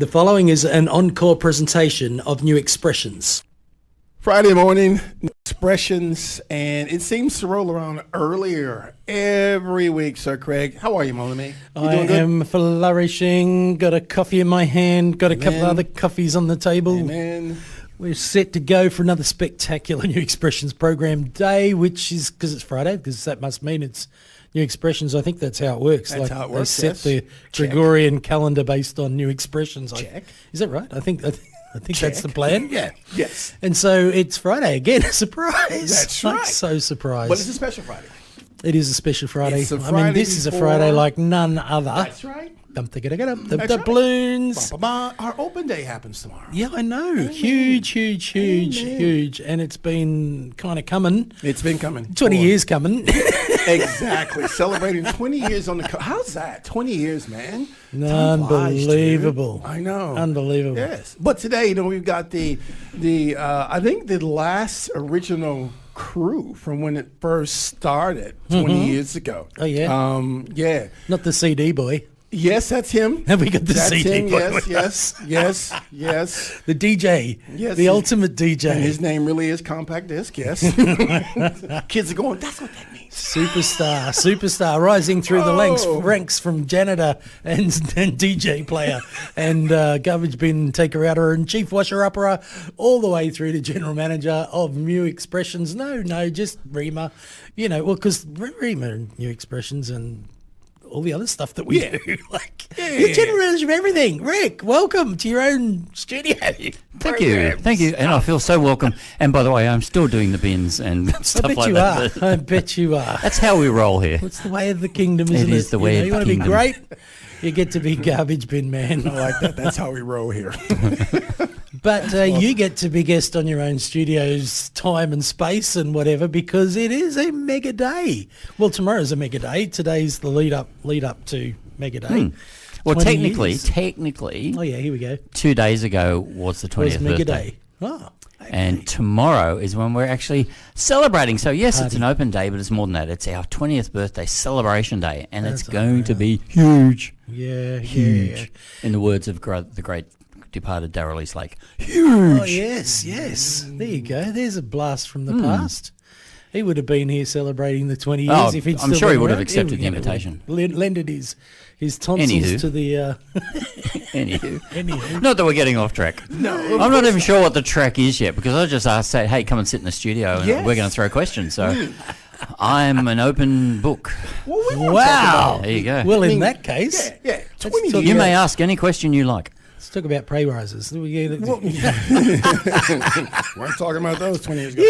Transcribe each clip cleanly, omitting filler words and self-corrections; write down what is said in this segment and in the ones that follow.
The following is an encore presentation of New Expressions. Friday morning, New Expressions, and it seems to roll around earlier every week, Sir Craig. How are you, Molly? I am flourishing, got a coffee in my hand, got a couple other coffees on the table. Amen. We're set to go for another spectacular New Expressions program day, which is, because it's Friday, because that must mean it's New Expressions. I think that's how it works. That's how it works, They set the Gregorian calendar based on New Expressions. Check. Is that right? I think that's the plan. Yeah. Yes. And so it's Friday again. Surprise. That's I'm right. so surprised. But it's a special Friday. It is a special Friday. It's a I mean, this is a before- Friday like none other. That's right. The right. balloons. Our open day happens tomorrow. Yeah, I know. Amen. Huge. Amen. And it's been kind of coming. It's been coming. 20 years coming. Exactly. Celebrating 20 years on the how's that? 20 years, man. Time flies, Unbelievable. dude. I know. Unbelievable. Yes. But today, we've got the I think the last original crew from when it first started 20 years ago. Oh, yeah? Yeah. Not the CD boy. Yes, that's him. Have we got the That's CD him. boy with Yes. The DJ. Yes. The ultimate DJ. And his name really is Compact Disc, yes. Kids are going, that's what that means. Superstar, rising through the ranks from janitor and DJ player and garbage bin taker outer and chief washer upper, all the way through to general manager of New Expressions. No, just Rhema. Because Rhema and New Expressions and all the other stuff that we do. You're general manager of everything. Rick, welcome to your own studio. Thank you. And I feel so welcome. And by the way, I'm still doing the bins and stuff like that. I bet you are. That's how we roll here. It's the way of the kingdom, isn't it? It is the way of the You want to be kingdom. great, you get to be garbage bin man. I like that. That's how we roll here. But you get to be guest on your own studio's time and space and whatever, because it is a mega day. Well, tomorrow's a mega day. Today's the lead up to mega day. Well, 20 technically. years. Oh yeah, here we go. 2 days ago was the 20th Was mega birthday. day. Oh. Okay. And tomorrow is when we're actually celebrating. So, yes, it's an open day, but it's more than that. It's our 20th birthday celebration day, and it's going to be huge. Yeah, Huge. Yeah. In the words of the great departed Darrell Eastlake. Huge. Oh, yes. There you go. There's a blast from the past. He would have been here celebrating the 20 years Oh, if he'd I'm still sure been he would have around. accepted the invitation. Lended his tonsils to the... Anywho. Not that we're getting off track. No. I'm not even sure what the track is yet, because I just asked, hey, come and sit in the studio, and Yes. we're going to throw questions. So I'm an open book. Well, we won't talk Wow. about There you go. Well, in that case, Yeah. Let's 20 talk You years. may ask any question you like. let's talk about pay rises. We're talking about those 20 years ago.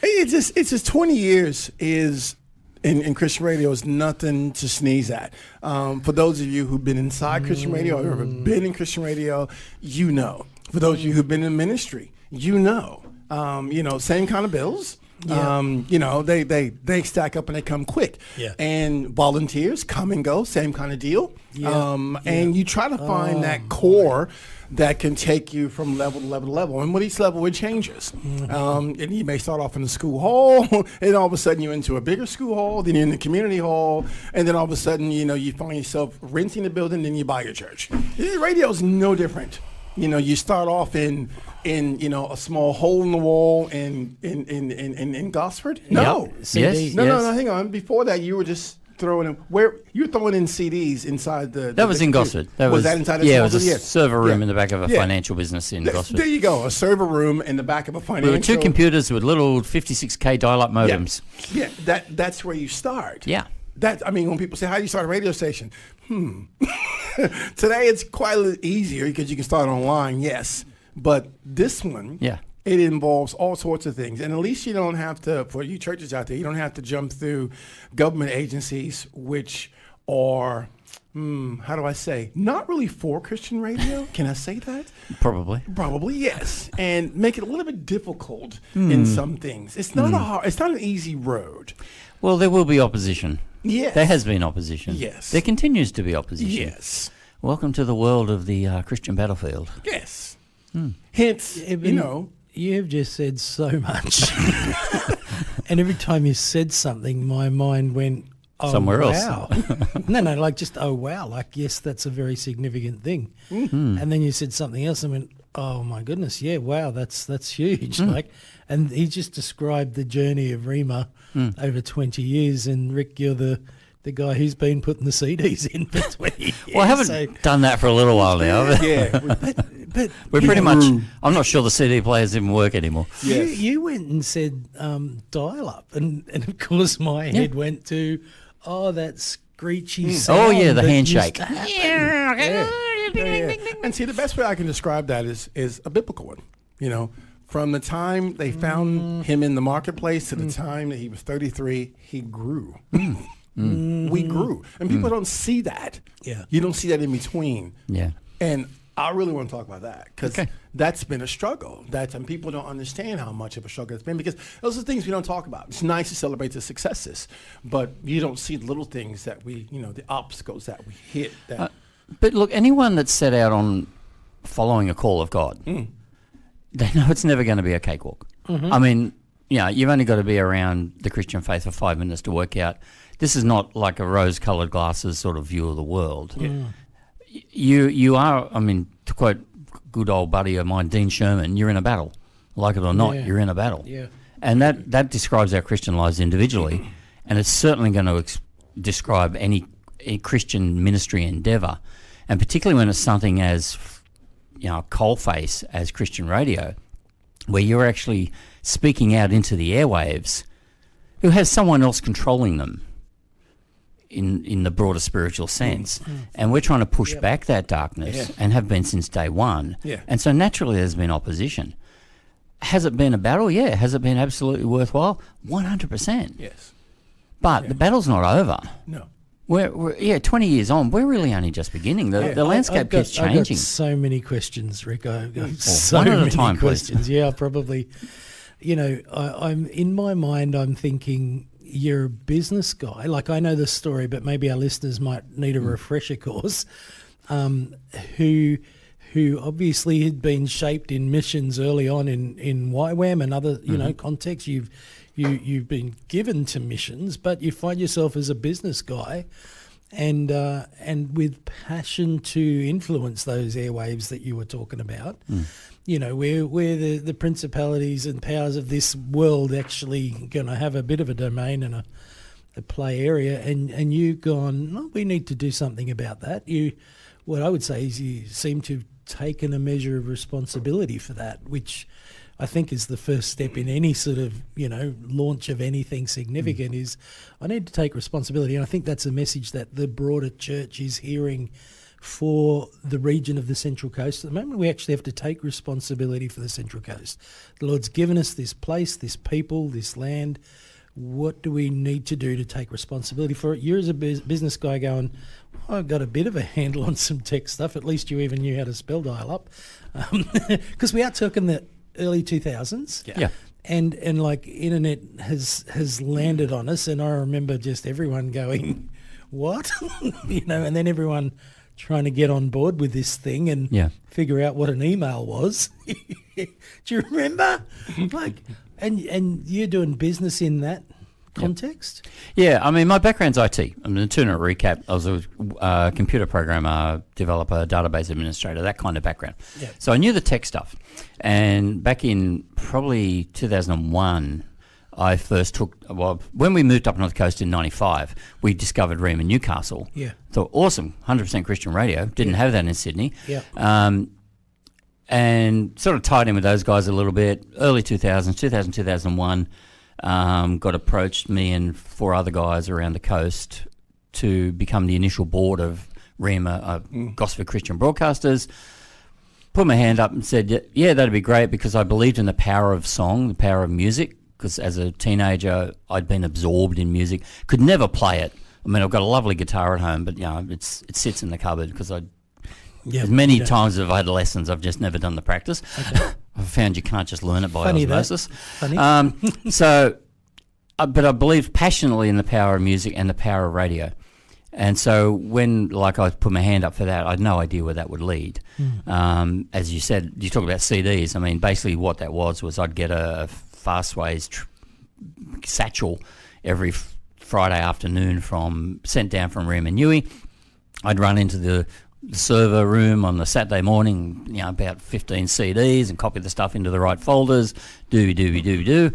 It's just 20 years is in Christian radio is nothing to sneeze at. For those of you who've been inside Christian radio or ever been in Christian radio, you know. For those of you who've been in ministry, you know. Same kind of bills. Yeah. They stack up and they come quick. Yeah. And volunteers come and go, same kind of deal. Yeah. And you try to find that core that can take you from level to level to level. And with each level, it changes. And you may start off in the school hall, and all of a sudden you're into a bigger school hall, then you're in the community hall, and then all of a sudden, you find yourself renting a building, then you buy your church. Radio is no different. You start off in a small hole in the wall in Gosford. No. Yep. CDs. No, hang on. Before that, you were just throwing in CDs inside the. That was in Gosford. Was that inside the Yeah, it was a small- server room Yeah. in the back of a Yeah. financial business in Gosford. There you go, a server room in the back of a financial. There were two computers with little 56K dial-up Yeah, modems. yeah. That's where you start. Yeah. When people say, how do you start a radio station? Today it's quite a little easier because you can start online, yes. But this one, Yeah. it involves all sorts of things. And at least you don't have to, for you churches out there, you don't have to jump through government agencies, which are, how do I say, not really for Christian radio. Can I say that? Probably. Probably, yes. And make it a little bit difficult in some things. It's not it's not an easy road. Well, there will be opposition. Yes. There has been opposition. Yes. There continues to be opposition. Yes. Welcome to the world of the Christian battlefield. Yes. Hence, You have just said so much. And every time you said something, my mind went, somewhere wow. else. No, like just, oh, wow. Like, yes, that's a very significant thing. Mm. And then you said something else and went, oh, my goodness, yeah, wow, that's huge. Like, and he just described the journey of Rhema over 20 years. And Rick, you're the guy who's been putting the CDs in for 20 years. Well, I haven't done that for a little while now. Yeah. But We're pretty much, I'm not sure the CD players even work anymore. Yes. you went and said dial-up. And of course, my head went to, that screechy sound. Oh, yeah, the that handshake. used to happen. Yeah. And see, the best way I can describe that is a biblical one. You know, from the time they found him in the marketplace to the time that he was 33, he grew. We grew. And people don't see that. Yeah. You don't see that in between. Yeah. And I really want to talk about that because Okay. that's been a struggle. And people don't understand how much of a struggle it's been because those are things we don't talk about. It's nice to celebrate the successes, but you don't see the little things that the obstacles that we hit. That But look, anyone that's set out on following a call of God, they know it's never going to be a cakewalk. I mean, you've only got to be around the Christian faith for 5 minutes to work out. This is not like a rose-coloured glasses sort of view of the world. You are, I mean, to quote good old buddy of mine, Dean Sherman, you're in a battle. Like it or not, you're in a battle. Yeah. And that describes our Christian lives individually, and it's certainly going to describe any Christian ministry endeavour, and particularly when it's something as, coalface as Christian radio, where you're actually speaking out into the airwaves, who has someone else controlling them. In the broader spiritual sense. And we're trying to push back that darkness and have been since day one. Yeah. And so naturally there's been opposition. Has it been a battle? Yeah. Has it been absolutely worthwhile? 100%. yes. But the battle's not over. No. We're 20 years on, we're really only just beginning. The landscape keeps I've changing. got so many questions, Rick. I've got so one at a many time, please. questions. Yeah, probably. I'm in my mind, I'm thinking, you're a business guy. Like, I know the story, but maybe our listeners might need a refresher course. Who obviously had been shaped in missions early on in YWAM and other contexts. You've been given to missions, but you find yourself as a business guy, and with passion to influence those airwaves that you were talking about. Where the principalities and powers of this world actually going to have a bit of a domain and a play area, and you've gone, no, we need to do something about that. What I would say is you seem to have taken a measure of responsibility for that, which I think is the first step in any sort of, launch of anything significant is I need to take responsibility. And I think that's a message that the broader church is hearing for the region of the Central Coast. At the moment, we actually have to take responsibility for the Central Coast. The Lord's given us this place, this people, this land. What do we need to do to take responsibility for it? You're as a business guy going, I've got a bit of a handle on some tech stuff. At least you even knew how to spell dial-up. Because we are talking the early 2000s. Yeah. And like internet has landed on us, and I remember just everyone going, what? And then everyone trying to get on board with this thing and figure out what an email was. Do you remember? And you're doing business in that context? Yeah, I mean, my background's IT. I'm going to turn a recap. I was a computer programmer, developer, database administrator, that kind of background. Yeah. So I knew the tech stuff. And back in probably 2001, I first when we moved up North Coast in 95, we discovered Rhema Newcastle. Yeah. Thought, awesome, 100% Christian radio. Didn't have that in Sydney. Yeah. And sort of tied in with those guys a little bit. Early 2000s, 2001, got approached, me and 4 other guys around the coast, to become the initial board of Rhema, Gosford Christian Broadcasters. Put my hand up and said, yeah, that'd be great, because I believed in the power of song, the power of music, because as a teenager, I'd been absorbed in music. Could never play it. I mean, I've got a lovely guitar at home, but it sits in the cupboard because as many times as I've had lessons, I've just never done the practice. Okay. I've found you can't just learn it by osmosis. Funny. But I believe passionately in the power of music and the power of radio. And so when, I put my hand up for that, I had no idea where that would lead. As you said, you talk about CDs. I mean, basically what that was I'd get a Fastways satchel every Friday afternoon sent down from Rhema Newey. I'd run into the server room on the Saturday morning, about 15 CDs and copy the stuff into the right folders, do.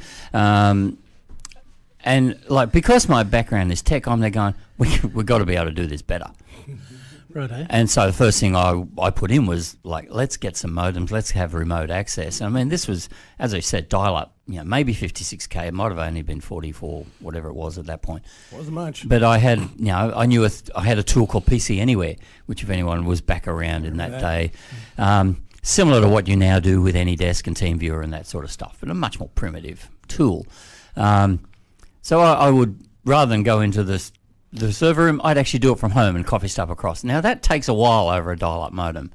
And like, because my background is tech, I'm there going, we've got to be able to do this better. Right, eh? And so the first thing I put in was like, let's get some modems, let's have remote access. I mean, this was, as I said, dial-up, maybe 56K. It might have only been 44, whatever it was at that point. Wasn't much. But I had, I knew I had a tool called PC Anywhere, which if anyone was back around in that day, similar to what you now do with AnyDesk and TeamViewer and that sort of stuff, but a much more primitive tool. So I would, rather than go into the server room, I'd actually do it from home and copy stuff across. Now, that takes a while over a dial-up modem.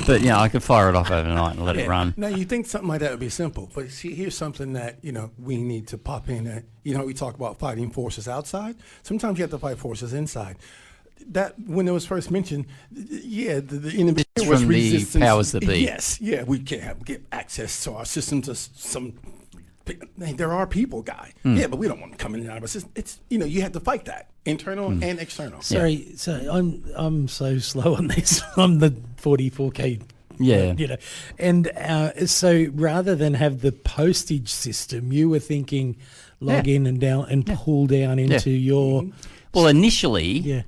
But, I could fire it off overnight and let it run. Now, you think something like that would be simple. But see, here's something that, we need to pop in. That, we talk about fighting forces outside. Sometimes you have to fight forces inside. That, when it was first mentioned, the enemy was from resistance. The powers that be. Yes, we can't get access to our system to some... There are people, Guy. Yeah, but we don't want to come in and out of our system. It's, you have to fight that, internal and external. Sorry, so I'm so slow on this. I'm the 44K. Yeah. And so rather than have the postage system, you were thinking log in and down and pull down into your... Well, initially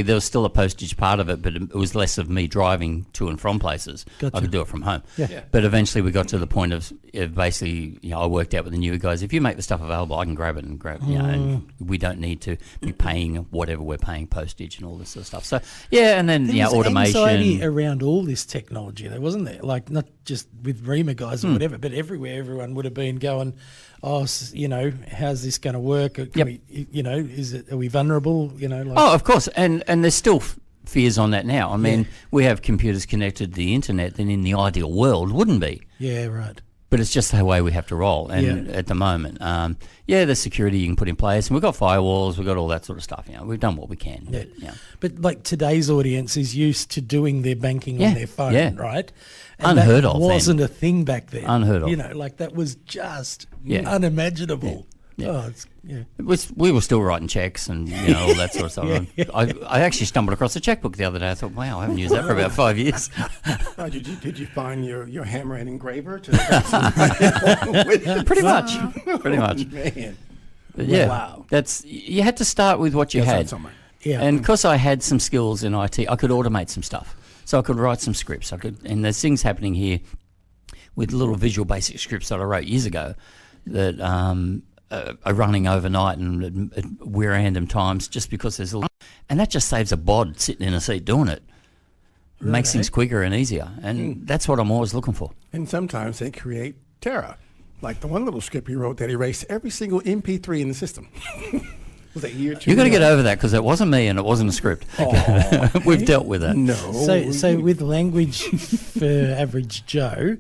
there was still a postage part of it, but it was less of me driving to and from places. Gotcha. I could do it from home. Yeah. But eventually we got to the point of basically, I worked out with the new guys, if you make the stuff available, I can grab it and and we don't need to be paying whatever we're paying postage and all this sort of stuff. So, and then, There was automation. anxiety around all this technology, there wasn't there? Like, not just with Rhema guys or whatever, but everywhere everyone would have been going, how's this going to work? Are we vulnerable? Oh, of course, and there's still fears on that now. I mean, we have computers connected to the internet that in the ideal world wouldn't be. Yeah, right. But it's just the way we have to roll. And at the moment, there's security you can put in place, and we've got firewalls, we've got all that sort of stuff. We've done what we can. Yeah. But like today's audience is used to doing their banking on their phone, right? And unheard that of. Wasn't a thing back then. Unheard of. Like that was just unimaginable. Yeah. Yeah. We were still writing checks and all that sort of stuff. I actually stumbled across a checkbook the other day. I thought, wow, I haven't used that for about 5 years. Did you find your hammer and engraver? Pretty much. Man. But wow. You had to start with what you had. Yeah. And because I had some skills in IT, I could automate some stuff. So I could write some scripts. And there's things happening here with little Visual Basic scripts that I wrote years ago that are running overnight and at random times just because there's and that just saves a bod sitting in a seat doing it. Makes things quicker and easier, and that's what I'm always looking for. And sometimes they create terror, like the one little script he wrote that erased every single MP3 in the system. Was that year 2? You got to get over that because it wasn't me and it wasn't a script. We've dealt with that. No. So with language for average Joe,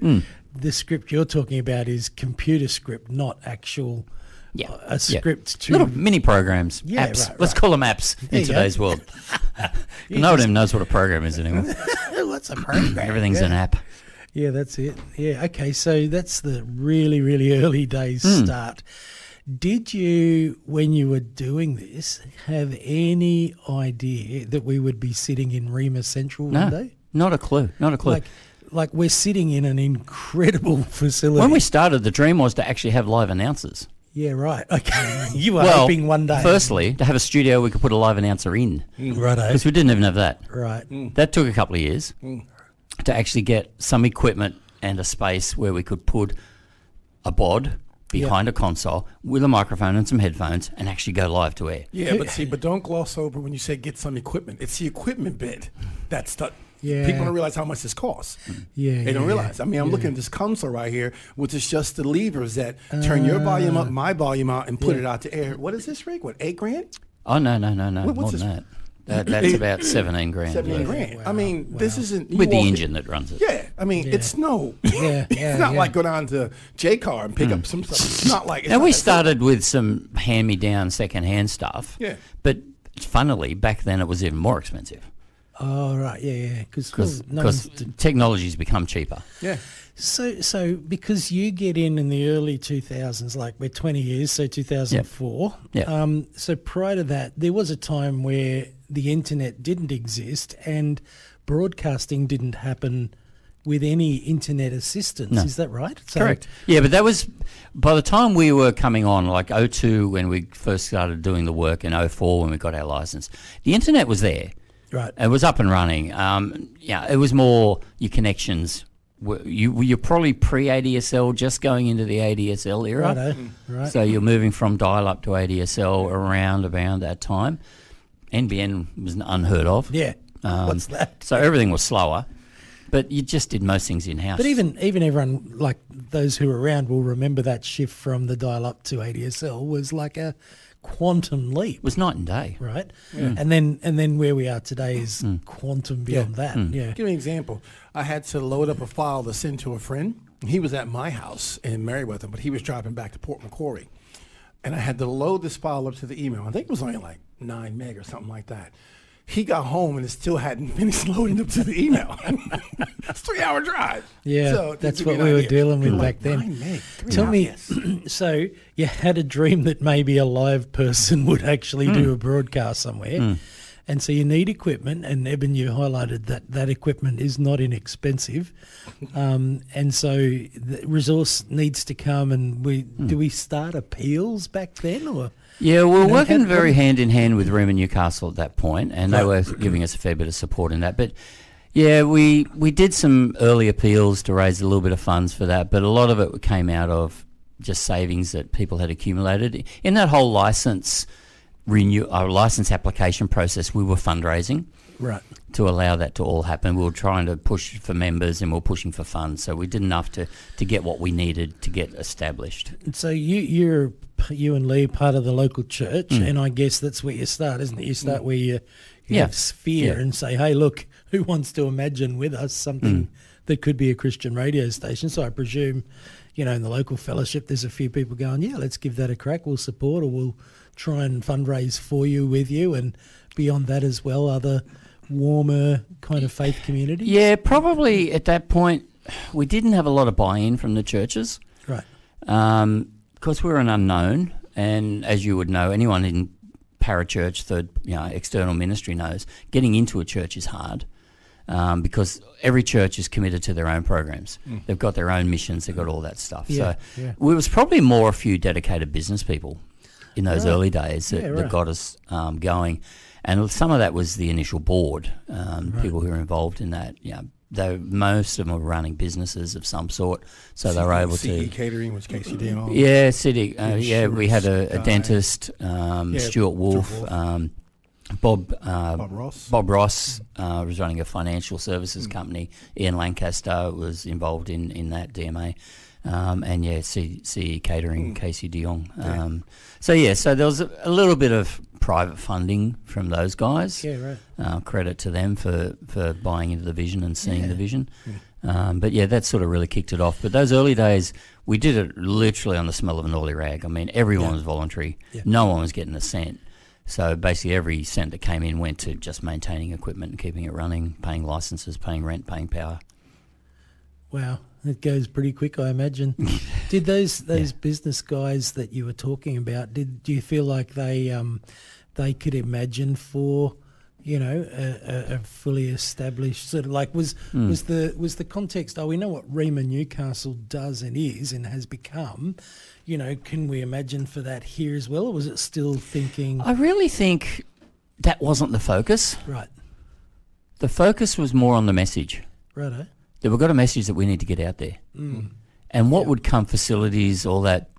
the script you're talking about is computer script, not actual. A script to... Little mini programs, apps. Right. Let's call them apps in today's world. No one even knows what a program is anymore. What's a program? Everything's an app. Yeah, that's it. Yeah, okay, so that's the really, really early days start. Did you, when you were doing this, have any idea that we would be sitting in Rhema Central one day? Not a clue. Like we're sitting in an incredible facility. When we started, the dream was to actually have live announcers. Yeah, right. Okay. You were hoping one day. Firstly, to have a studio we could put a live announcer in. Righto. Because we didn't even have that. Right. That took a couple of years to actually get some equipment and a space where we could put a bod behind a console with a microphone and some headphones and actually go live to air. Yeah, but don't gloss over when you say get some equipment. It's the equipment bit that's the... Yeah. People don't realize how much this costs. Yeah, they don't realize. I mean, I'm looking at this console right here, which is just the levers that turn your volume up, my volume out, and put it out to air. What is this, Rick? What, $8,000? Oh, no. More than that. That's about $17,000. $17,000. Wow. I mean, this isn't... With the engine that runs it. Yeah. I mean, it's no... it's not like go down to J-Car and pick up some stuff. It's not like... Now, we started with some hand-me-down second-hand stuff. Yeah. But funnily, back then it was even more expensive. Oh, right, yeah. Because technology's become cheaper. Yeah. So because you get in the early 2000s, like we're 20 years, so 2004. Yep. So prior to that, there was a time where the internet didn't exist and broadcasting didn't happen with any internet assistance. No. Is that right? So, Correct. Yeah, but that was by the time we were coming on, like 02 when we first started doing the work, and 04 when we got our license. The internet was there. Right. It was up and running. It was more your connections. You're probably pre-ADSL, just going into the ADSL era. Righto. Right. So you're moving from dial-up to ADSL around that time. NBN was unheard of. Yeah. What's that? So everything was slower, but you just did most things in-house. But even everyone, like those who are around, will remember that shift from the dial-up to ADSL was like a quantum leap. It was night and day. Right. Yeah. And then where we are today is quantum beyond that. Yeah. Give me an example. I had to load up a file to send to a friend. He was at my house in Merriweather, but he was driving back to Port McCrory. And I had to load this file up to the email. I think it was only like 9 meg or something like that. He got home and it still hadn't finished loading up to the email. It's a 3-hour drive. Yeah, so that's what we were dealing with back then. 9 meg, Tell me, so you had a dream that maybe a live person would actually do a broadcast somewhere. And so you need equipment, and Eben, you highlighted that equipment is not inexpensive. And so the resource needs to come, and do we start appeals back then? Or Yeah, we were working very hand in hand with Rhema Newcastle at that point, and they were giving us a fair bit of support in that. But yeah, we did some early appeals to raise a little bit of funds for that, but a lot of it came out of just savings that people had accumulated. In that whole license application process, we were fundraising. Right. To allow that to all happen. We were trying to push for members and we were pushing for funds, so we did enough to get what we needed to get established. So you and Lee are part of the local church, and I guess that's where you start, isn't it? You start where you have sphere and say, hey, look, who wants to imagine with us something that could be a Christian radio station? So I presume, in the local fellowship, there's a few people going, yeah, let's give that a crack. We'll support, or we'll try and fundraise for you, with you, and beyond that as well, other warmer kind of faith communities? Yeah, probably at that point we didn't have a lot of buy-in from the churches. Right. Because we're an unknown, and as you would know, anyone in parachurch, external ministry knows, getting into a church is hard. Because every church is committed to their own programs. They've got their own missions, they've got all that stuff. Yeah, so it was probably more a few dedicated business people in those early days that got us going. And some of that was the initial board, people who were involved in that. Most of them were running businesses of some sort, so they were able to. Catering was Casey Dean. Yeah, City. We had a dentist, Stuart Wolfe, Bob Ross was running a financial services company. Ian Lancaster was involved in that DMA. And CE Catering, Casey DeYoung. So there was a little bit of private funding from those guys. Yeah, right. Credit to them for buying into the vision and seeing the vision. But that sort of really kicked it off. But those early days, we did it literally on the smell of an oily rag. I mean, everyone was voluntary. Yeah. No one was getting a cent. So basically every cent that came in went to just maintaining equipment and keeping it running, paying licenses, paying rent, paying power. Wow. It goes pretty quick, I imagine. Did those business guys that you were talking about, do you feel like they could imagine for, a fully established sort of like was the context? Oh, we know what Rhema Newcastle does and is and has become. Can we imagine for that here as well, or was it still thinking? I really think that wasn't the focus. Right. The focus was more on the message. Righto. That we've got a message that we need to get out there. And what would come, facilities, all that,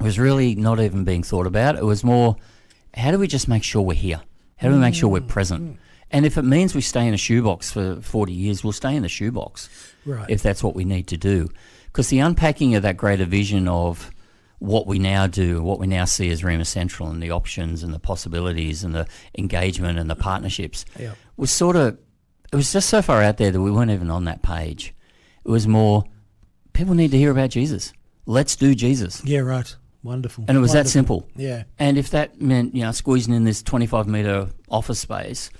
was really not even being thought about. It was more, how do we just make sure we're here? How do we make sure we're present? And if it means we stay in a shoebox for 40 years, we'll stay in the shoebox, right? If that's what we need to do. Because the unpacking of that greater vision of what we now do, what we now see as Rhema Central, and the options and the possibilities and the engagement and the partnerships was sort of, it was just so far out there that we weren't even on that page. It was more, people need to hear about Jesus. Let's do Jesus. Yeah, right. Wonderful. And it was that simple. Yeah. And if that meant, squeezing in this 25-metre office space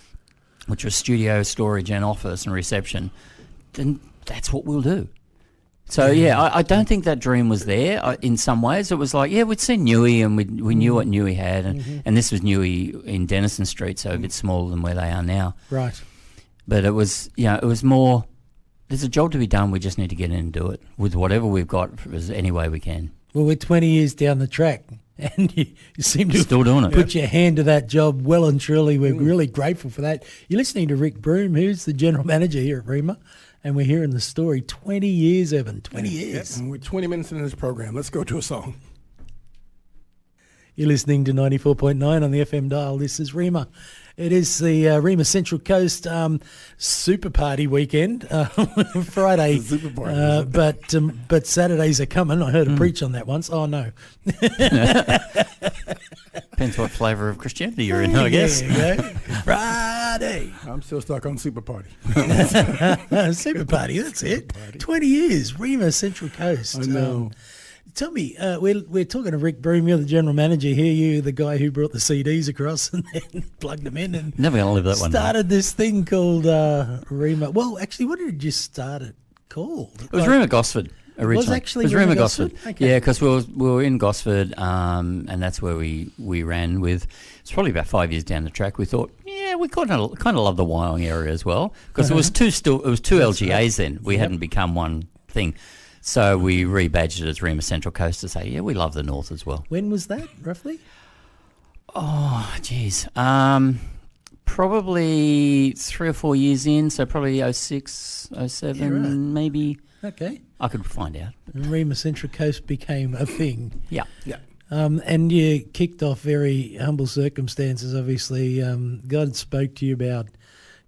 which was studio, storage, and office and reception, then that's what we'll do. So, I don't think that dream was there in some ways. It was like, we'd seen Newey and we knew what Newey had. And this was Newey in Denison Street, so a bit smaller than where they are now. Right. But it was, it was more, there's a job to be done. We just need to get in and do it with whatever we've got any way we can. Well, we're 20 years down the track and you seem to still doing it. Put your hand to that job well and truly. We're really grateful for that. You're listening to Rick Broome, who's the general manager here at Rhema. And we're hearing the story. 20 years, Evan. 20 years. And we're 20 minutes into this program. Let's go to a song. You're listening to 94.9 on the FM dial. This is Rhema. It is the Rhema Central Coast Super Party weekend. Friday. Super party. But Saturdays are coming. I heard a preach on that once. Oh, no. Depends what flavour of Christianity you're in, I guess. There you go. Friday. I'm still stuck on Super Party. Super Party, that's it. 20 years, Rhema Central Coast. I know. Tell me, we're talking to Rick Broome. You're the general manager here. You're the guy who brought the CDs across and then plugged them in and never gonna live that one. Started this thing called Rhema. Well, actually, what did you start it called? It was Rhema Gosford originally. It was Rhema Gosford. Okay. Yeah, because we were in Gosford, and that's where we ran with. It's probably about 5 years down the track. We thought, we kind of love the Wyong area as well because it was two LGAs then. We hadn't become one thing. So we rebadged it as Rhema Central Coast to say, we love the north as well. When was that, roughly? Oh, geez. Probably 3 or 4 years in, so probably 06, 07, maybe. Okay. I could find out. Rhema Central Coast became a thing. Yeah. And you kicked off very humble circumstances, obviously. God spoke to you about,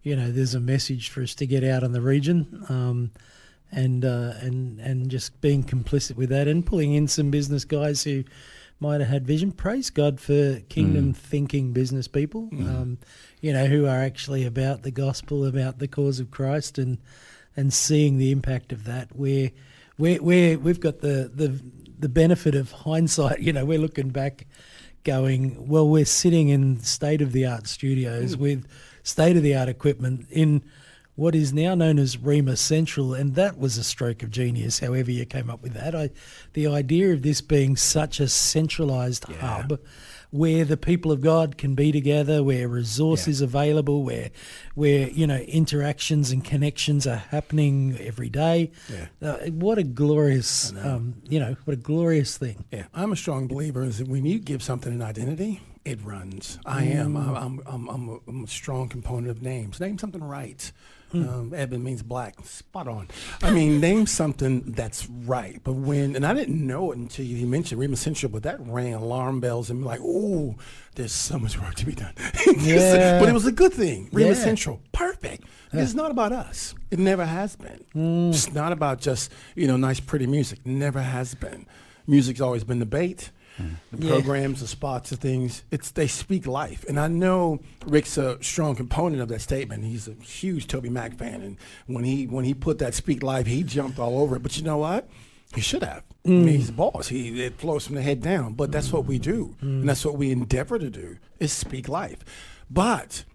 there's a message for us to get out in the region. And just being complicit with that and pulling in some business guys who might have had vision. Praise God for kingdom-thinking business people, who are actually about the gospel, about the cause of Christ, and seeing the impact of that. We've got the benefit of hindsight. We're looking back, going, well, we're sitting in state-of-the-art studios with state-of-the-art equipment in what is now known as Rhema Central, and that was a stroke of genius, however you came up with that. The idea of this being such a centralised hub where the people of God can be together, where resources available, where interactions and connections are happening every day. What a glorious, what a glorious thing. Yeah, I'm a strong believer is that when you give something an identity, it runs. I'm a strong component of names. Name something right. Eben means black. Spot on. I mean, name something that's right. But and I didn't know it until you mentioned Rhema Central, but that rang alarm bells and like, oh, there's so much work to be done. But it was a good thing. Rhema Central, perfect. It's not about us. It never has been. It's not about just, nice, pretty music. Never has been. Music's always been the bait. The programs, the spots, the things, they speak life. And I know Rick's a strong component of that statement. He's a huge Toby Mac fan. And when he put that speak life, he jumped all over it. But you know what? He should have. I mean, he's the boss. It flows from the head down. But that's what we do. And that's what we endeavor to do, is speak life. But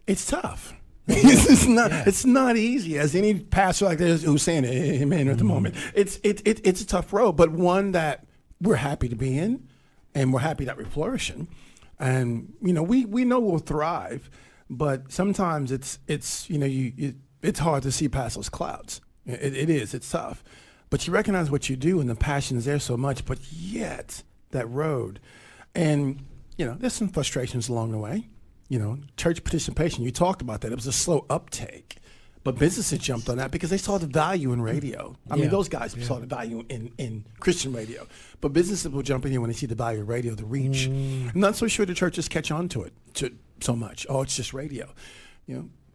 it's tough. It's not easy, as any pastor like this who's saying amen at the moment. It's a tough road, but one that we're happy to be in, and we're happy that we're flourishing, and we know we'll thrive, but sometimes it's hard to see past those clouds. It's tough, but you recognize what you do, and the passion is there so much, but yet that road, and there's some frustrations along the way. Church participation. You talked about that. It was a slow uptake. But businesses jumped on that because they saw the value in radio. I mean, those guys saw the value in Christian radio. But businesses will jump in here when they see the value of radio, the reach. I'm not so sure the churches catch on to it so much. Oh, it's just radio.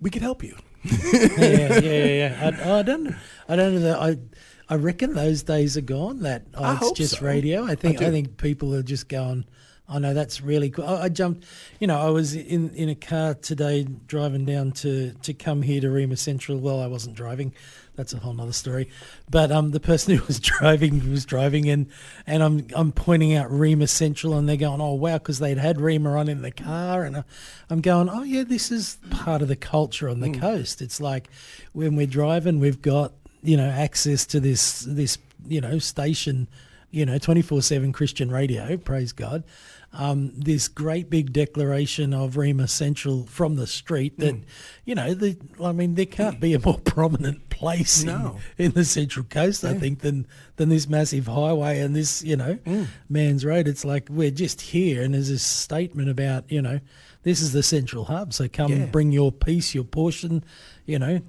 We could help you. Yeah. I don't know that. I reckon those days are gone. That it's just radio. I think people are just going, I know, that's really cool. I jumped, I was in a car today driving down to come here to Rhema Central. Well, I wasn't driving. That's a whole nother story. But the person who was driving and I'm pointing out Rhema Central, and they're going, oh, wow, because they'd had Rhema on in the car. And I'm going, oh, yeah, this is part of the culture on the coast. It's like when we're driving, we've got, access to this station, 24/7 Christian radio, praise God. This great big declaration of Rhema Central from the street that, there can't be a more prominent place in the Central Coast, I think, than this massive highway and this, man's road. It's like we're just here, and there's this statement about, this is the central hub, so come bring your piece, your portion,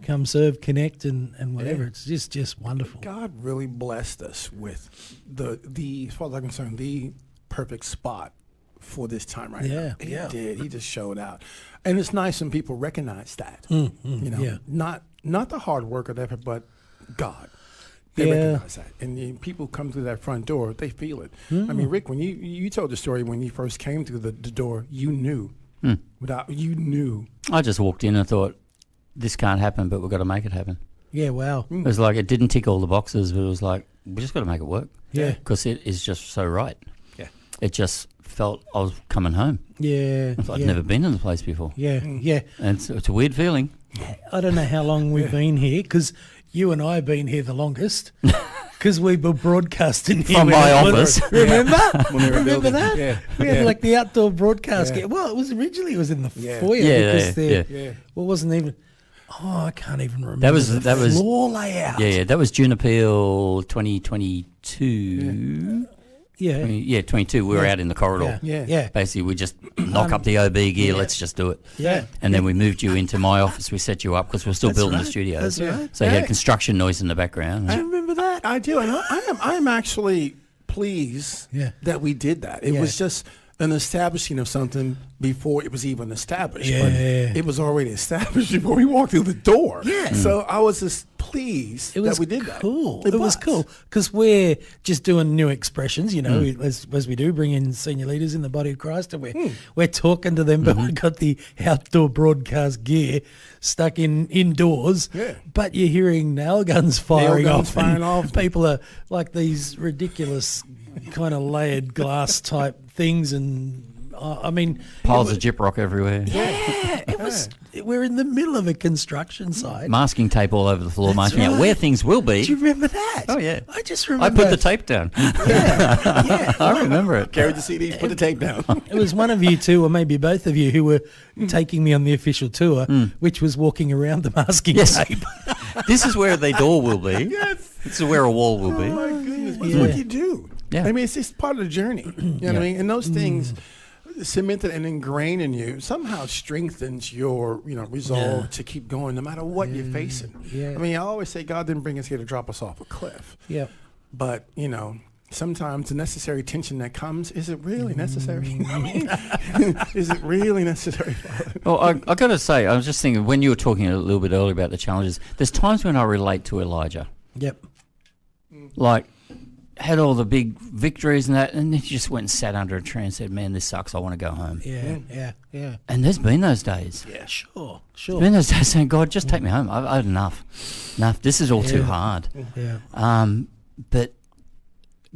come serve, connect, and whatever. It's just wonderful. God really blessed us with the as far as I'm concerned, the perfect spot for this time right now. He did. He just showed out. And it's nice when people recognize that. Not the hard work or whatever, but God. They recognize that. And people come through that front door, they feel it. I mean, Rick, when you told the story when you first came through the door, you knew. You knew. I just walked in and thought, this can't happen, but we've got to make it happen. Yeah, wow. It was like it didn't tick all the boxes, but it was like, we just got to make it work. Yeah. Because it is just so right. Yeah. It just felt I was coming home. Yeah. I'd never been in the place before. Yeah, yeah. And it's a weird feeling. I don't know how long we've been here, because you and I have been here the longest. Because we were broadcasting here from my office. Remember? Remember that? Yeah. We had like the outdoor broadcast. Yeah. Well, it was in the foyer. Well, it wasn't even. Oh, I can't even remember. That was floor layout. Yeah, that was June Appeal 2022. Yeah. 22. We were out in the corridor. Yeah. Basically, we just knock up the OB gear. Let's just do it. Yeah. And then we moved you into my office. We set you up because we're still building the studio. That's right. So you had construction noise in the background. Do you remember that? I do. And I am actually pleased that we did that. It was just an establishing of something before it was even established. Yeah. But it was already established before we walked through the door. Yeah. So I was just pleased that we did that. It was cool because we're just doing new expressions, as we do, bring in senior leaders in the body of Christ, and we're talking to them, but we've got the outdoor broadcast gear stuck indoors. Yeah. But you're hearing nail guns firing off. People are like these ridiculous kind of layered glass type things, and piles of gyprock everywhere. Yeah, it was. We're in the middle of a construction site. Masking tape all over the floor, marking out where things will be. Do you remember that? Oh yeah, I just remember. I put the tape down. Yeah. I remember it. Carried the CDs, put the tape down. It was one of you two, or maybe both of you, who were taking me on the official tour, which was walking around the masking tape. This is where the door will be. Yes. This is where a wall will be. Oh my goodness, that's what you do. Yeah. I mean, it's just part of the journey. You know what I mean? And those things cemented and ingrained in you somehow strengthens your resolve to keep going no matter what you're facing. I mean, I always say God didn't bring us here to drop us off a cliff. Yeah. But sometimes the necessary tension that comes, is it really necessary? Is it really necessary? Well, I got to say, I was just thinking when you were talking a little bit earlier about the challenges, there's times when I relate to Elijah. Yep. Like, had all the big victories and that, and then he just went and sat under a tree and said, man, this sucks, I want to go home. Yeah. And there's been those days. Yeah, sure. There's been those days saying, God, just take me home. I've had enough. This is all too hard. Yeah. But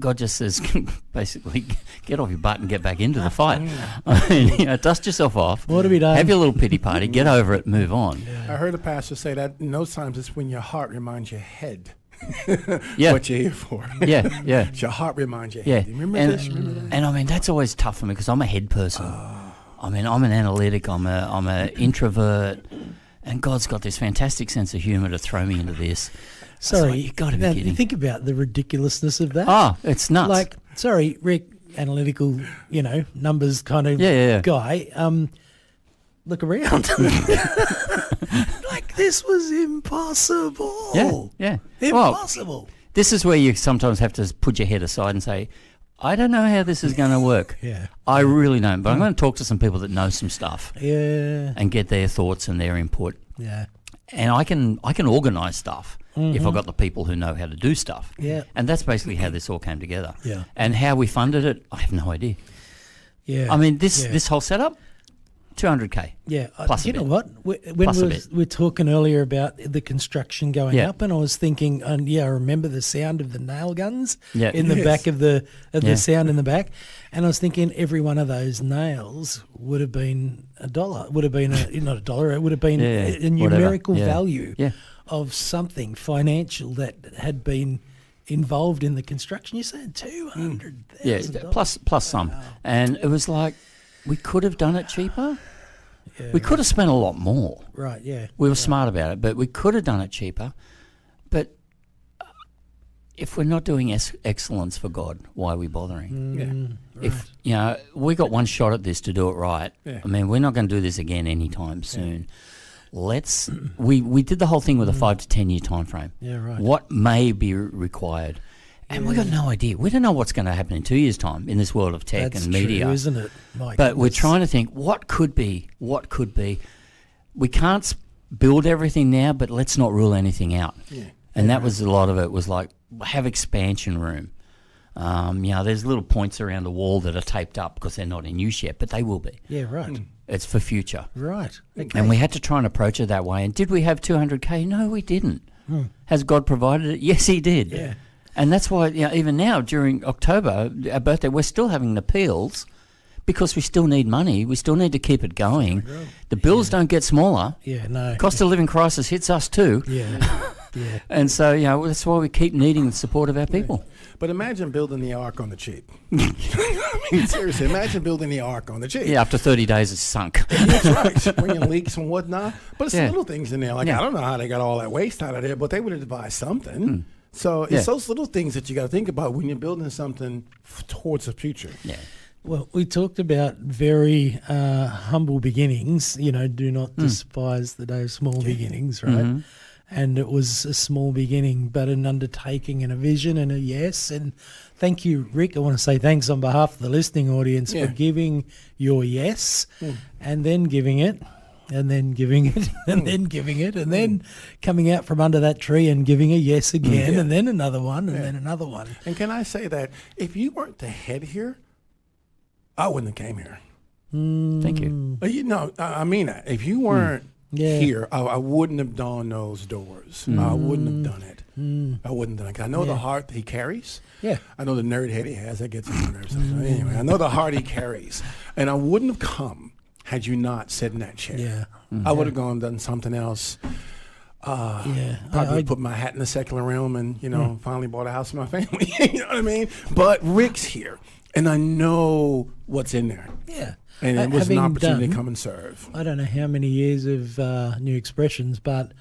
God just says, basically, get off your butt and get back into the fight. I mean, dust yourself off. What have we done? Have your little pity party, get over it, move on. Yeah. I heard a pastor say that in those times it's when your heart reminds your head Yeah. what you're here for. Yeah. Your heart reminds you. Yeah. Remember this? Remember that? And I mean, that's always tough for me because I'm a head person. I mean, I'm an analytic. I'm an introvert, and God's got this fantastic sense of humour to throw me into this. Sorry, like, you got to be kidding. Think about the ridiculousness of that. Oh, it's nuts. Like, sorry, Rick, analytical, numbers kind of guy. Look around. Like, this was impossible. Yeah. Impossible. Well, this is where you sometimes have to put your head aside and say, I don't know how this is going to work. Yeah. I really don't. But I'm going to talk to some people that know some stuff. Yeah. And get their thoughts and their input. Yeah. And I can organise stuff if I've got the people who know how to do stuff. Yeah. And that's basically how this all came together. Yeah. And how we funded it, I have no idea. Yeah. I mean, this whole setup, 200K. Yeah. Plus a you know bit. what? When Plus a we bit. were talking earlier about the construction going Yeah. up, and I was thinking, and I remember the sound of the nail guns Yeah. in the Yes. back of the Yeah. sound in the back, and I was thinking every one of those nails would have been $1. Would have been not $1. It would have been Yeah, a numerical whatever. Yeah. value Yeah. of something financial that had been involved in the construction. You're saying $200,000? Plus some. And it was like, we could have done it cheaper. Yeah, We could have spent a lot more. right. Yeah. We were smart about it, but we could have done it cheaper. But if we're not doing excellence for God, why are we bothering? If we got one shot at this to do it right. Yeah. I mean, we're not going to do this again anytime soon. Let's. We did the whole thing with a 5 to 10 year time frame. Yeah, right. What may be required, and we got no idea. We don't know what's going to happen in 2 years' time in this world of tech That's and true, media, isn't it? My But we're goodness. trying to think what could be. What could be. We can't build everything now, but let's not rule anything out. Yeah. And that was a lot of it. Was like have expansion room. There's little points around the wall that are taped up because they're not in use yet, but they will be. Yeah, right. It's for future. Right. Okay. And we had to try and approach it that way. And did we have 200K? No, we didn't. Has God provided it? Yes, He did. Yeah. And that's why even now during October, our birthday, we're still having appeals because we still need money. We still need to keep it going. The bills don't get smaller. Yeah, no. Cost of living crisis hits us too. Yeah. Yeah. And so, that's why we keep needing the support of our people. But imagine building the ark on the cheap. I mean, seriously, imagine building the ark on the cheap. Yeah, after 30 days it's sunk. That's right. Bringing leaks and whatnot. But it's Yeah. little things in there. Like, Yeah. I don't know how they got all that waste out of there, but they would have devised something. So it's Yeah. those little things that you got to think about when you're building something towards the future. Yeah. Well, we talked about very humble beginnings. Do not despise the day of small beginnings, right? Mm-hmm. And it was a small beginning, but an undertaking and a vision and a yes. And thank you, Rick. I want to say thanks on behalf of the listening audience Yeah. for giving your yes and then giving it. And then giving it, and then giving it, and then coming out from under that tree and giving a yes again, Yeah. and then another one, and then another one. And can I say that if you weren't the head here, I wouldn't have came here. Thank you. I mean that. If you weren't Yeah. here, I wouldn't have done those doors. I wouldn't have done it. I wouldn't have done it. I know the heart he carries. Yeah. I know the nerd head he has. That gets on my nerves. Anyway, I know the heart he carries. And I wouldn't have come had you not sat in that chair. Yeah. I would have gone and done something else. Yeah. Probably put my hat in the secular realm and, finally bought a house for my family. You know what I mean? But Rick's here, and I know what's in there. Yeah. And it was an Having opportunity done- to come and serve. I don't know how many years of new expressions, but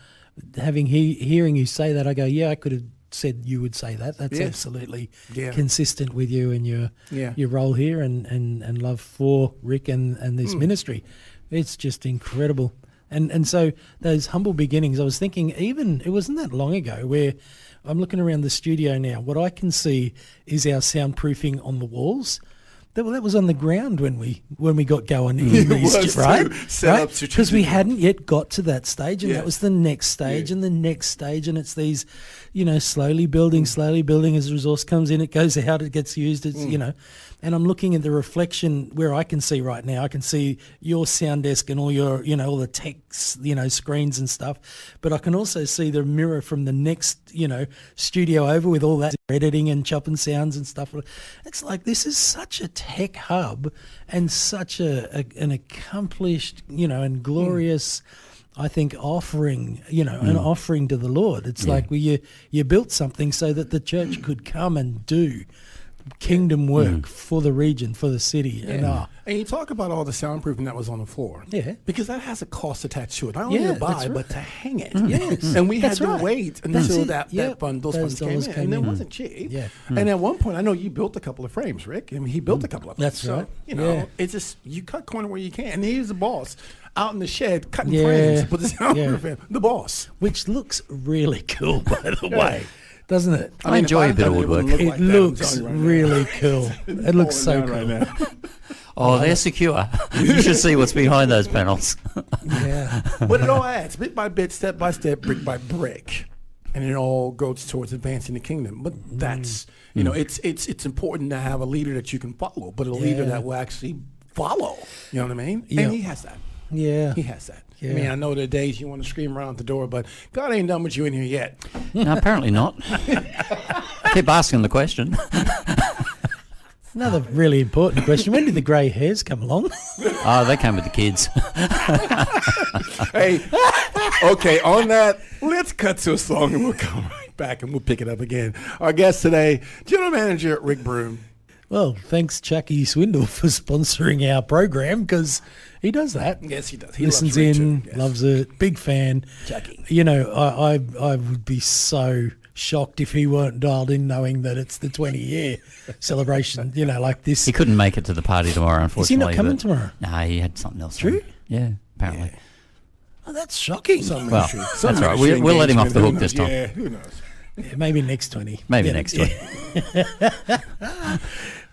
hearing you say that, I go, yeah, I could have said you would say that. That's Yes. absolutely Yeah. consistent with you and your Yeah. your role here and love for Rick and this ministry. It's just incredible. And so those humble beginnings, I was thinking even, it wasn't that long ago where I'm looking around the studio now. What I can see is our soundproofing on the walls. That was on the ground when we got going in It these, was right? too. Set up Because we strategically. hadn't yet got to that stage, and Yeah. that was the next stage, Yeah. and the next stage, and it's these, slowly building as the resource comes in, it goes out, it gets used, it's, and I'm looking at the reflection where I can see right now. I can see your sound desk and all your, all the text, screens and stuff, but I can also see the mirror from the next, studio over with all that editing and chopping sounds and stuff. It's like this is such a tech hub and such an accomplished, and glorious, I think, offering, an offering to the Lord. It's like you built something so that the church could come and do kingdom work for the region, for the city. And you talk about all the soundproofing that was on the floor. Yeah. Because that has a cost attached to it. Not only Yeah, to buy, that's right. but to hang it. Yes. And we had That's to right. wait That's until it. that Yep. fund, those Those funds came dollars in. came And it in. wasn't cheap. Yeah. And at one point, I know you built a couple of frames, Rick. I mean, he built a couple of them. That's so, right. You it's just, you cut corner where you can. And he's the boss out in the shed cutting Yeah. frames to put the soundproof Yeah. in. The boss. Which looks really cool, by the way, doesn't it? I enjoy if a bit of done it, woodwork. wouldn't look It like that, I'm looks telling you right now. really cool. It looks so Falling cool. down right now. Oh, they're secure. You should see what's behind those panels. Yeah. But it all adds bit by bit, step by step, brick by brick, and it all goes towards advancing the kingdom. But that's it's important to have a leader that you can follow, but a leader Yeah. that will actually follow. You know what I mean? Yeah. And he has that. Yeah. He has that. Yeah. I mean, I know there are days you want to scream around the door, but God ain't done with you in here yet. No, apparently not. I keep asking the question. Another really important question. When did the grey hairs come along? Oh, they came with the kids. Hey, okay, on that, let's cut to a song and we'll come right back and we'll pick it up again. Our guest today, General Manager Rick Broome. Well, thanks, Chucky Swindle, for sponsoring our program, because he does that. Yes, he does. He Listens loves Rick in, too. Yes. loves it, big fan. Chucky. You know, I would be so shocked if he weren't dialed in knowing that it's the 20-year celebration, you know, like this. He couldn't make it to the party tomorrow, Is he unfortunately. not coming but- tomorrow? No, he had something else. True? on. Yeah, apparently. Oh, that's shocking. Some Well, ministry- that's some all right. ministry We'll let him off the hook engagement. this time. Yeah, who knows? Yeah, maybe next 20. Maybe Yeah, next yeah. week.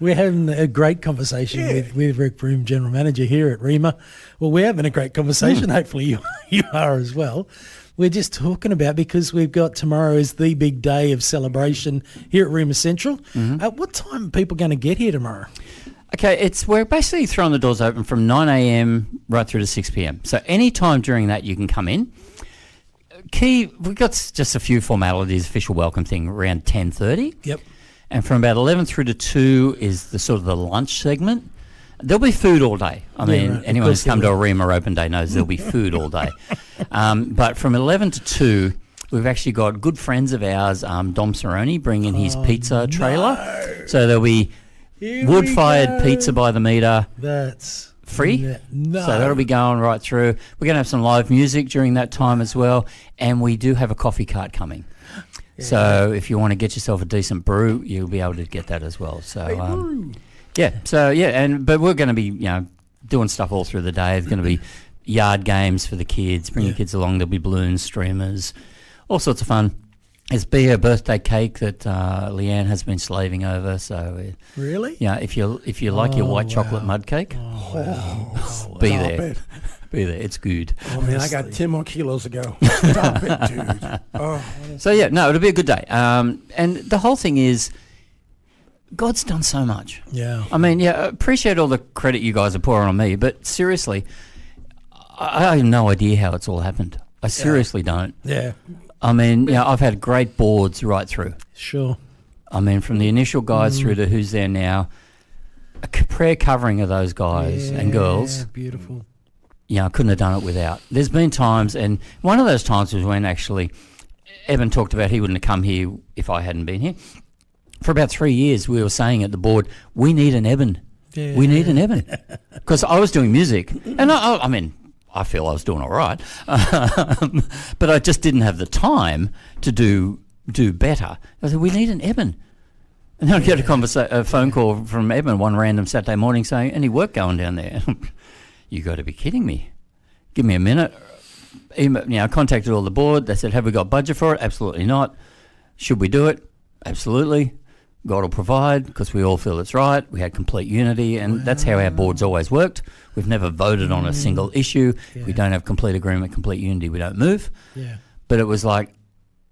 We're having a great conversation with Rick Broome, General Manager here at Rhema. Well, we're having a great conversation. Hopefully you are as well. We're just talking about, because we've got tomorrow is the big day of celebration here at Rhema Central. At what time are people going to get here tomorrow? Okay, we're basically throwing the doors open from 9 a.m. right through to 6 p.m. So any time during that you can come in. We've got just a few formalities, official welcome thing around 10:30. Yep. And from about 11 through to 2 is the sort of the lunch segment. There'll be food all day. I mean, right. anyone Of who's course come to there a Rhema open day knows there'll be food all day. But from 11 to 2, we've actually got good friends of ours, Dom Cerrone, bringing his pizza trailer. So there'll be Here we wood-fired go. pizza by the meter, That's free. No. So that'll be going right through. We're going to have some live music during that time as well. And we do have a coffee cart coming. So if you want to get yourself a decent brew, you'll be able to get that as well. So but we're going to be, doing stuff all through the day. There's going to be yard games for the kids. Bring your kids along. There'll be balloons, streamers, all sorts of fun. There's a birthday cake that Leanne has been slaving over. So Really? if you like your white chocolate mud cake, be Stop there. it. Be there. It's good. Oh, man, I got 10 more kilos to go. Stop it, dude. Oh, So it'll be a good day. And the whole thing is, God's done so much. Yeah. I mean, appreciate all the credit you guys are pouring on me, but seriously, I have no idea how it's all happened. I seriously don't. Yeah. I mean, I've had great boards right through. Sure. I mean, from the initial guys through to who's there now, a prayer covering of those guys and girls. Beautiful. I couldn't have done it without. There's been times, and one of those times was when actually Evan talked about he wouldn't have come here if I hadn't been here. For about 3 years, we were saying at the board, we need an Evan. Yeah. We need an Evan. Because I was doing music, and I mean, I feel I was doing all right, but I just didn't have the time to do better. I said, we need an Evan. And then I get a phone call from Evan one random Saturday morning saying, any work going down there? You got to be kidding me. Give me a minute. I contacted all the board. They said, have we got budget for it? Absolutely not. Should we do it? Absolutely. God will provide because we all feel it's right. We had complete unity, and that's how our board's always worked. We've never voted on a single issue. Yeah. We don't have complete agreement, complete unity. We don't move. Yeah. But it was like,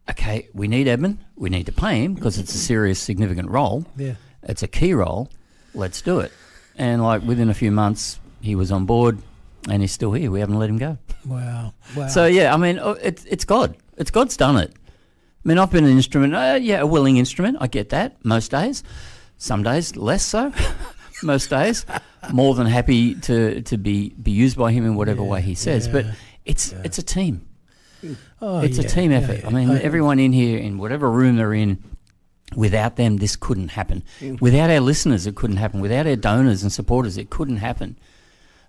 okay, we need Edmund. We need to pay him because it's a serious, significant role. Yeah. It's a key role. Let's do it. And within a few months, he was on board, and he's still here. We haven't let him go. Wow. So I mean, it's God. It's God's done it. I mean, I've been an instrument. A willing instrument. I get that most days. Some days less so. Most days, more than happy to be used by him in whatever way he says. But it's a team. It's a team effort. I mean, everyone in here, in whatever room they're in, without them, this couldn't happen. Without our listeners, it couldn't happen. Without our donors and supporters, it couldn't happen.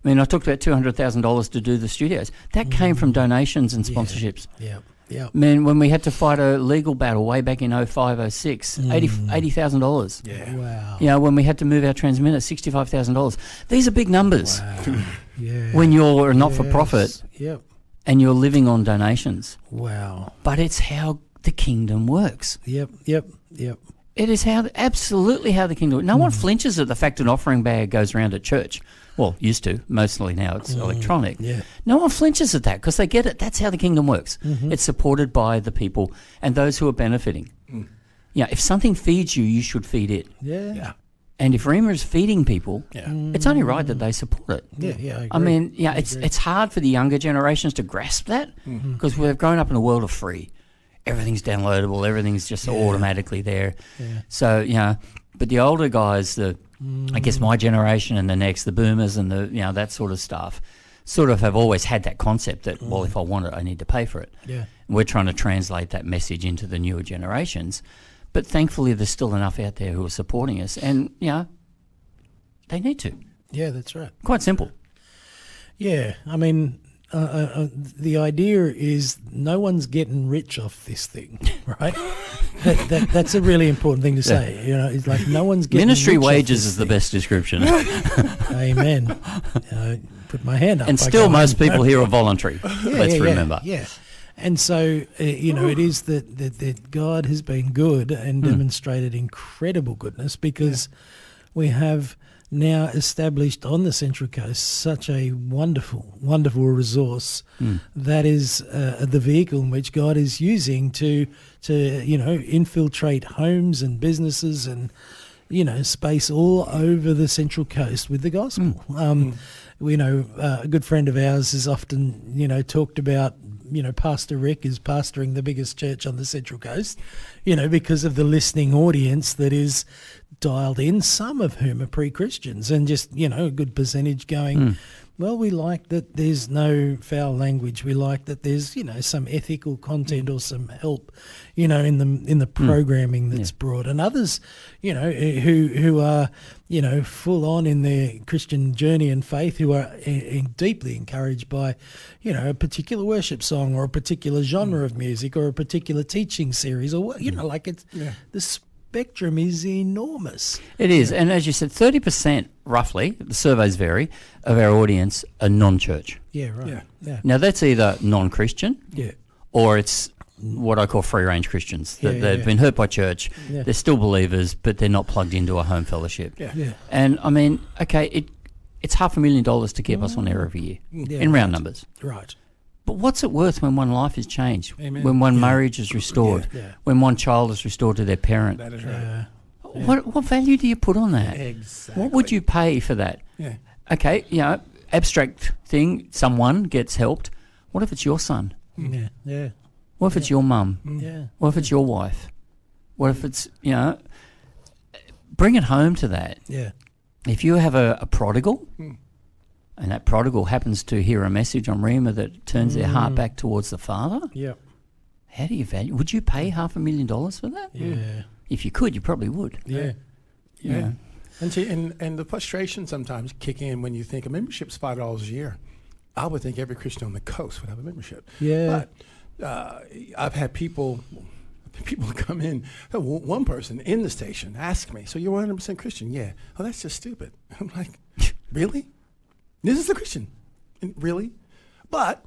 I mean, I talked about $200,000 to do the studios. That came from donations and sponsorships. Yeah. Yeah. Man, when we had to fight a legal battle way back in 05, 06, $80,000. yeah. Wow. When we had to move our transmitter, $65,000. These are big numbers Wow. Yeah. when you're a not-for-profit Yep. and you're living on donations. Wow. But it's how the kingdom works. Yep. It is absolutely how the kingdom works. No one flinches at the fact an offering bag goes around at church. Well, used to. Mostly now it's electronic. Yeah. No one flinches at that because they get it. That's how the kingdom works. It's supported by the people and those who are benefiting. If something feeds you, you should feed it. Yeah. Yeah. And if Rhema is feeding people, it's only right that they support it. Yeah, I mean, it's hard for the younger generations to grasp that because we've grown up in a world of free. Everything's downloadable. Everything's just automatically there. Yeah. So, but the older guys, I guess my generation and the next, the boomers and that sort of stuff, sort of have always had that concept that, well, if I want it, I need to pay for it. Yeah. And we're trying to translate that message into the newer generations. But thankfully, there's still enough out there who are supporting us. And, they need to. Yeah, that's right. Quite simple. Yeah, I mean, the idea is no one's getting rich off this thing, right? That's a really important thing to say. It's like no one's getting Ministry rich wages off is the best description. Amen. Put my hand up. And still, most people here are voluntary. Let's remember. Yeah. And so, it is that God has been good and demonstrated incredible goodness because we have now established on the Central Coast such a wonderful, wonderful resource that is the vehicle in which God is using to infiltrate homes and businesses and, space all over the Central Coast with the gospel. A good friend of ours has often, talked about, Pastor Rick is pastoring the biggest church on the Central Coast, because of the listening audience that is dialed in, some of whom are pre-Christians, and just, a good percentage going, well, we like that there's no foul language. We like that there's, some ethical content or some help, in the programming that's brought. And others, who are, full on in their Christian journey and faith, who are deeply encouraged by, a particular worship song or a particular genre of music or a particular teaching series or, the spectrum is enormous. It is. And as you said, 30% roughly, the surveys vary, of our audience are non-church. Yeah, right. Yeah. Now, that's either non-Christian or it's what I call free-range Christians. They've been hurt by church. Yeah. They're still believers, but they're not plugged into a home fellowship. Yeah. And, I mean, okay, it's $500,000 to keep us on air every year in round numbers. Right. But what's it worth when one life is changed? Amen. When one marriage is restored? When one child is restored to their parent? That is right. What value do you put on that? Exactly. What would you pay for that? Yeah. Okay, abstract thing, someone gets helped. What if it's your son? Yeah. What if it's your mum? Yeah. What if it's your wife? What if it's, bring it home to that. Yeah. If you have a prodigal, and that prodigal happens to hear a message on Rhema that turns their heart back towards the Father, how do you value? Would you pay $500,000 for that? Yeah. If you could, you probably would. Yeah. And see, and the frustration sometimes kick in when you think a membership's $5 a year. I would think every Christian on the coast would have a membership. Yeah. But I've had people come in. One person in the station asked me, "So you're 100% Christian?" Yeah. Oh, that's just stupid. I'm like, really? This is a Christian, really? But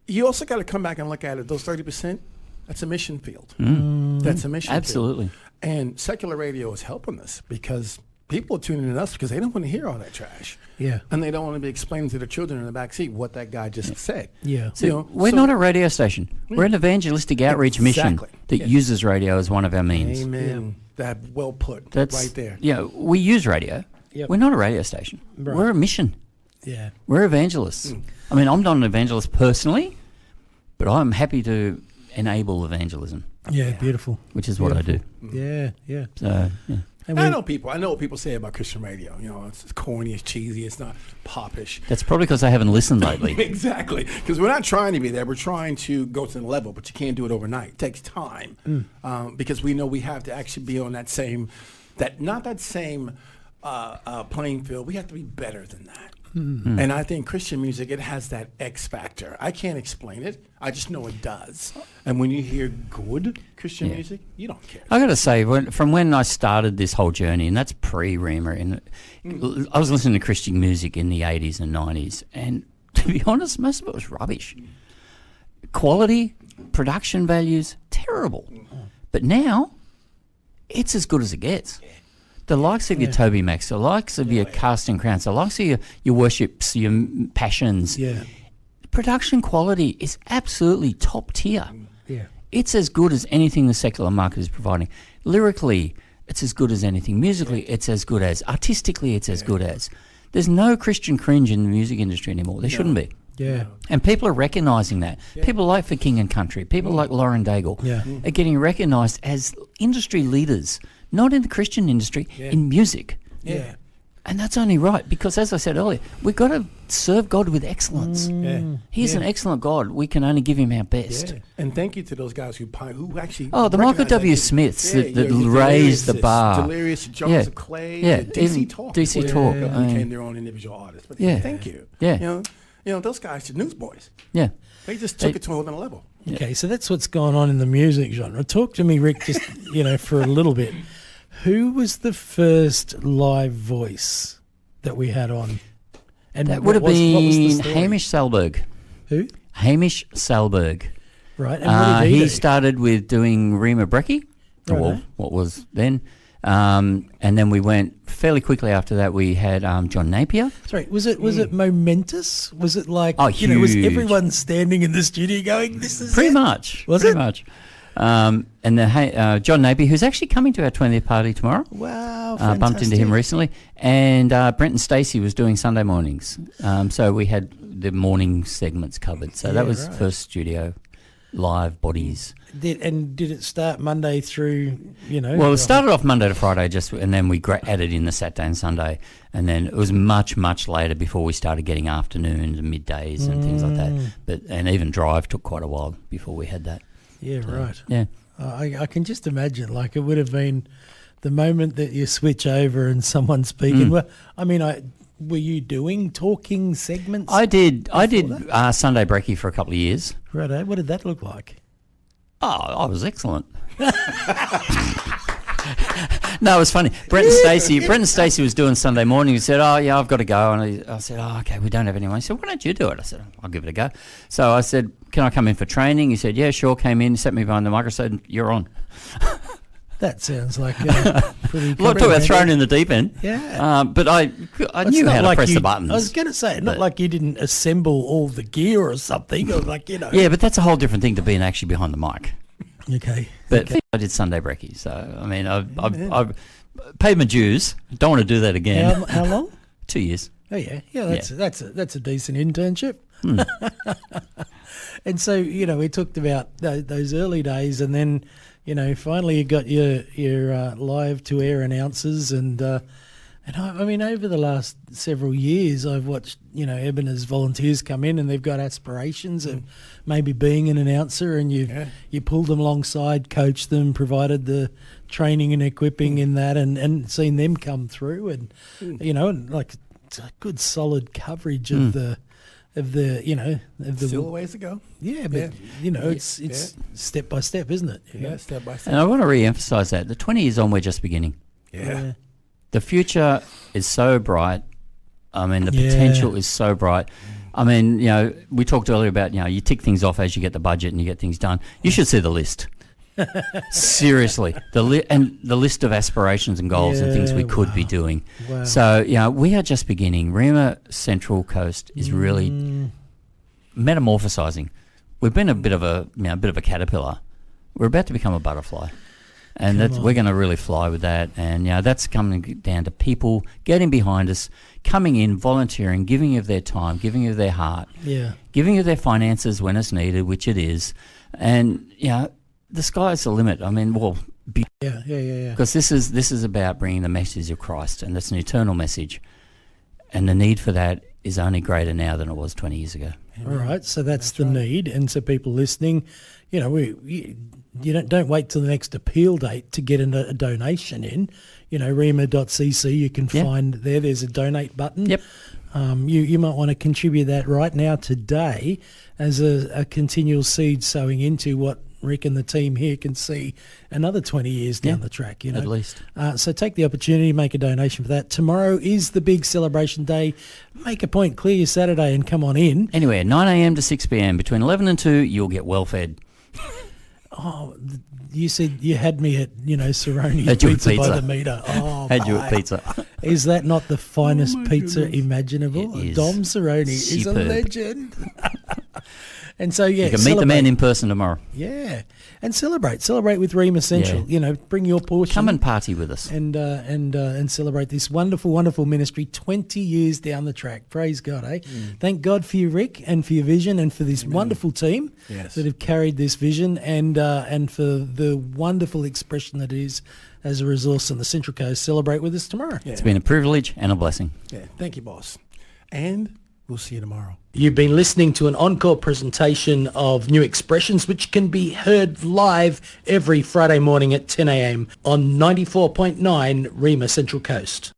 you also got to come back and look at it. Those 30%, that's a mission field. That's a mission field. Absolutely. And secular radio is helping us because people are tuning in us because they don't want to hear all that trash. Yeah. And they don't want to be explaining to their children in the back seat what that guy just said. Yeah. So we're not a radio station. We're an evangelistic outreach mission that uses radio as one of our means. Amen. That well put. That's right there. Yeah, we use radio. Yep. We're not a radio station. Right. We're a mission. Yeah. We're evangelists. I mean, I'm not an evangelist personally, but I'm happy to enable evangelism. Yeah, beautiful. Which is what I do. Yeah. So, yeah. I know what people say about Christian radio. It's corny, it's cheesy, it's not popish. That's probably because I haven't listened lately. Exactly. Because we're not trying to be there. We're trying to go to the level, but you can't do it overnight. It takes time. Because we know we have to actually be on that same playing field. We have to be better than that. And I think Christian music, it has that X factor. I can't explain it. I just know it does. And when you hear good Christian music, you don't care. I got to say, from when I started this whole journey, and that's pre-Rhema, and I was listening to Christian music in the 80s and 90s, and to be honest, most of it was rubbish. Quality, production values, terrible. But now, it's as good as it gets. The likes of your Toby Macs, the likes of your Casting Crowns, the likes of your worships, your passions. Yeah. Production quality is absolutely top tier. Yeah. It's as good as anything the secular market is providing. Lyrically, it's as good as anything. Musically, it's as good as. Artistically, it's as good as. There's no Christian cringe in the music industry anymore. There shouldn't be. Yeah. And people are recognising that. Yeah. People like For King and Country, people like Lauren Daigle are getting recognised as industry leaders, not in the Christian industry, in music. Yeah. And that's only right, because as I said earlier, we've got to serve God with excellence. He's an excellent God. We can only give him our best. Yeah. And thank you to those guys who actually... Oh, the Michael W. Smiths that raised the bar. Delirious, Jones of Clay, DC Talk. DC Talk. Became their own individual artists. But thank you. Yeah. You know, those guys are newsboys. Yeah. They just took it to another level. Okay, so that's what's going on in the music genre. Talk to me, Rick, just, for a little bit. Who was the first live voice that we had on? And that would have been Hamish Salberg. Who? Hamish Salberg. Right, and what did he do? Started with doing Rhema Brekkie, or what was then. And then we went fairly quickly after that. We had John Napier. Sorry, was it momentous? Was it like huge. Was everyone standing in the studio going, "This is pretty it?" much, was pretty it? much. And then John Napier, who's actually coming to our 20th party tomorrow. Wow, bumped into him recently, and Brenton Stacey was doing Sunday mornings. So we had the morning segments covered. So that was first studio live bodies. Did it start Monday through, Well, it started off Monday to Friday, and then we added in the Saturday and Sunday, and then it was much, much later before we started getting afternoons and middays and things like that. And even Drive took quite a while before we had that. Yeah, right. Yeah. I can just imagine, like, it would have been the moment that you switch over and someone's speaking. Well, I mean, were you doing talking segments? I did Sunday Brekkie for a couple of years. Right. What did that look like? Oh, I was excellent. No, it was funny. Brenton Stacey was doing Sunday morning. He said, "Oh, yeah, I've got to go." And I said, "Oh, okay, we don't have anyone." He said, "Why don't you do it?" I said, "I'll give it a go." So I said, "Can I come in for training?" He said, "Yeah, sure." Came in, sat me behind the microphone. "You're on." That sounds like pretty. A lot of people thrown in the deep end. Yeah. But I knew how to press the buttons. I was going to say, not like you didn't assemble all the gear or something, or like Yeah, but that's a whole different thing to being actually behind the mic. Okay. But I did Sunday Brekkie, so I mean, I've paid my dues. Don't want to do that again. How long? 2 years. Oh yeah, that's a decent internship. And so we talked about those early days, and then finally you got your live to air announcers, and I mean over the last several years I've watched Ebenezer volunteers come in, and they've got aspirations of maybe being an announcer, and you pulled them alongside, coached them, provided the training and equipping in that, and seen them come through, and and like it's a good solid coverage of the still a ways to go. Yeah, but it's step by step, isn't it? Yeah, step by step. And I want to re-emphasise that the 20 years on, we're just beginning. Yeah. The future is so bright. I mean, the potential is so bright. I mean, we talked earlier about, you tick things off as you get the budget and you get things done. You should see the list. Seriously. The list of aspirations and goals and things we could be doing. Wow. So, we are just beginning. Rhema Central Coast is really metamorphosizing. We've been a bit of a caterpillar. We're about to become a butterfly. And we're going to really fly with that. And that's coming down to people getting behind us, coming in, volunteering, giving of their time, giving of their heart, giving of their finances when it's needed, which it is. And the sky's the limit. I mean, because this is about bringing the message of Christ, and that's an eternal message. And the need for that is only greater now than it was 20 years ago. All right, so that's the need. And so people listening, don't wait till the next appeal date to get a donation in. Rhema.cc, you can find there's a donate button. Yep. You might want to contribute that right now today as a continual seed sowing into what Rick and the team here can see another 20 years down the track. At least. So take the opportunity, make a donation for that. Tomorrow is the big celebration day. Make a point, clear your Saturday and come on in. Anywhere, 9 a.m. to 6 p.m. Between 11 and 2, you'll get well fed. Oh, you said you had me at, Cerrone pizza by the meter. Oh, had you at pizza. Is that not the finest pizza goodness. imaginable? It is. Dom Cerrone is a Superb. legend. And so, yeah. You can meet the man celebrate. in person tomorrow. Yeah. And celebrate with Rhema Central. Yeah. You know, bring your portion. Come and party with us. And celebrate this wonderful, wonderful ministry 20 years down the track. Praise God, eh? Thank God for you, Rick, and for your vision, and for this wonderful team Yes. that have carried this vision, and for the wonderful expression that it is as a resource on the Central Coast. Celebrate with us tomorrow. Yeah. It's been a privilege and a blessing. Yeah. Thank you, boss. And we'll see you tomorrow. You've been listening to an encore presentation of New Expressions, which can be heard live every Friday morning at 10 a.m. on 94.9 Rhema Central Coast.